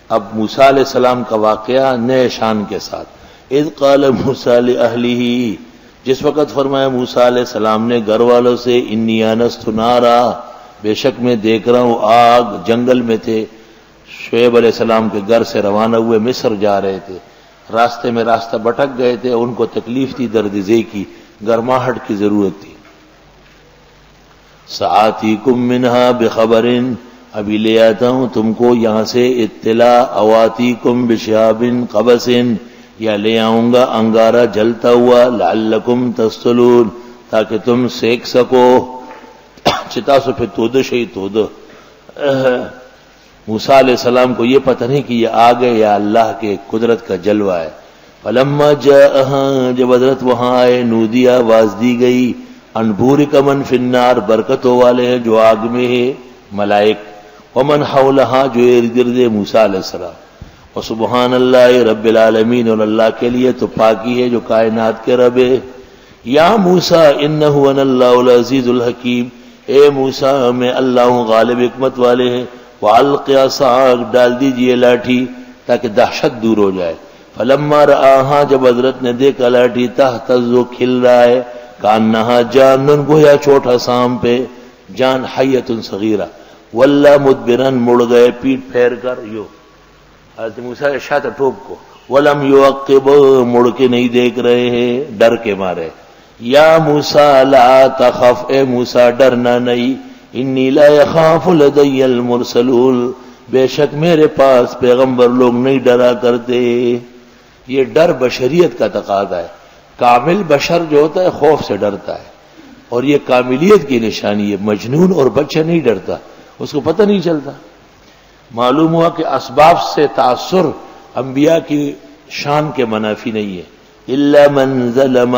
اب موسیٰ علیہ السلام کا واقعہ نئے شان کے ساتھ. اذ قال موسیٰ لأہلہ، جس وقت فرمایا موسیٰ علیہ السلام نے گھر والوں سے، انی آنست نارا، بے شک میں دیکھ رہا ہوں آگ. جنگل میں تھے، شعیب علیہ السلام کے گھر سے روانہ ہوئے مصر جا رہے تھے، راستے میں راستہ بھٹک گئے تھے، ان کو تکلیف تھی، درد ذی کی، گرماہٹ کی ضرورت تھی. سآتیکم منہا بخبر، ابھی لے آتا ہوں تم کو یہاں سے اطلاع. اواتیکم بشہاب قبس، یا لے آؤں گا انگارہ جلتا ہوا. لعلکم تصطلون، تاکہ تم سیک سکو. چتا سو پھر تود شہی تود. موسیٰ علیہ السلام کو یہ پتہ نہیں کہ یہ آگ ہے یا اللہ کے قدرت کا جلوہ ہے. فلما جاءہا، جب حضرت وہاں آئے، نودیا، آواز دی گئی، ان بورک من فی النار، برکتوں والے ہیں جو آگ میں ہے، ملائک. ومن حولہا، جو ارد گرد موسیٰ علیہ السلام. وسبحان اللہ رب العالمین، اور اللہ کے لیے تو پاکی ہے جو کائنات کے رب ہے. یا موسیٰ انہ انا اللہ العزیز الحکیم، اے موسیٰ میں اللہ ہوں غالب حکمت والے ہیں. وَأَلْقِ عَصَاكَ، ڈال دیجئے لاٹھی تاکہ دہشت دور ہو جائے. فلما رآہا، جب حضرت نے دیکھا لاٹھی تہتز، کھل رہا ہے، کانہا جان، گویا چھوٹا سانپ پہ، جان حیۃ صغیرہ. واللہ مدبرن، مڑ گئے پیٹ پھیر کر. یو حضرت موسیٰ ارشاد ٹوپ کو. ولم یعقب، مڑ کے نہیں دیکھ رہے ہیں ڈر کے مارے. یا موسیٰ لا تخف، اے موسیٰ ڈرنا نہیں. انی لا یخاف لدی المرسلون، بے شک میرے پاس پیغمبر لوگ نہیں ڈرا کرتے. یہ ڈر بشریت کا تقاضا ہے. کامل بشر جو ہوتا ہے خوف سے ڈرتا ہے، اور یہ کاملیت کی نشانی ہے. مجنون اور بچہ نہیں ڈرتا، اس کو پتہ نہیں چلتا. معلوم ہوا کہ اسباب سے تاثر انبیاء کی شان کے منافی نہیں ہے. الا من ظلم،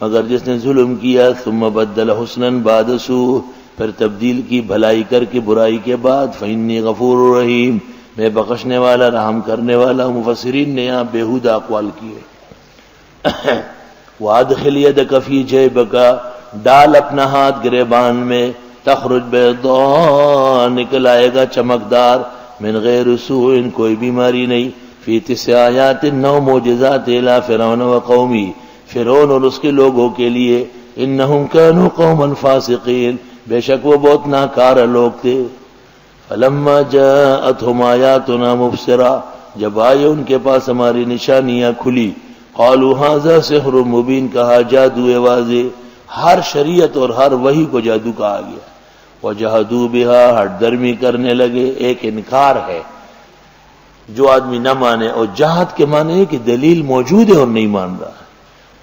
مگر جس نے ظلم کیا، ثم بدل حسنا بعد سوء، پھر تبدیل کی بھلائی کر کے برائی کے بعد. فإنی غفور رحیم، میں بخشنے والا رحم کرنے والا. مفسرین نے یہاں بیہودہ اقوال کیے. وادخل یدک فی جیبک، ڈال اپنا ہاتھ گریبان میں. تخرج بیضاء، نکل آئے گا چمکدار. من غیر سوء، کوئی بیماری نہیں. فی 9 آیات، 9 معجزات. الی فرعون و قومی، فرعون اور اس کے لوگوں کے لیے. انہم کانوا قوما فاسقین، بے شک وہ بہت ناکارہ لوگ تھے. فلما جاءتهم آیاتنا مبصرہ، جب آئے ان کے پاس ہماری نشانیاں کھلی. قالوا ھذا سحر مبین، کہا جادو واضح. ہر شریعت اور ہر وحی کو جادو کہا گیا. وجحدوا بها، ہٹ درمی کرنے لگے. ایک انکار ہے جو آدمی نہ مانے، اور جہاد کے معنی ہے کہ دلیل موجود ہے اور نہیں مان رہا.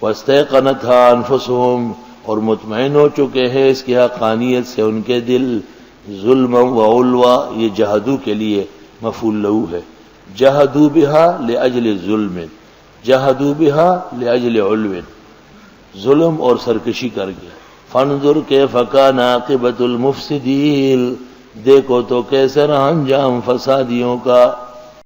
واستيقنتها انفسهم، اور مطمئن ہو چکے ہیں اس کی حقانیت سے ان کے دل. ظلم و علوا، یہ جہدو کے لیے مفعول لہو ہے. جہدوا بها لاجل ظلم، جہدوا بها لاجل علو، ظلم اور سرکشی کر کے. فانظر کیف کان عاقبۃ المفسدین، دیکھو تو کیسے رہا انجام فسادیوں کا.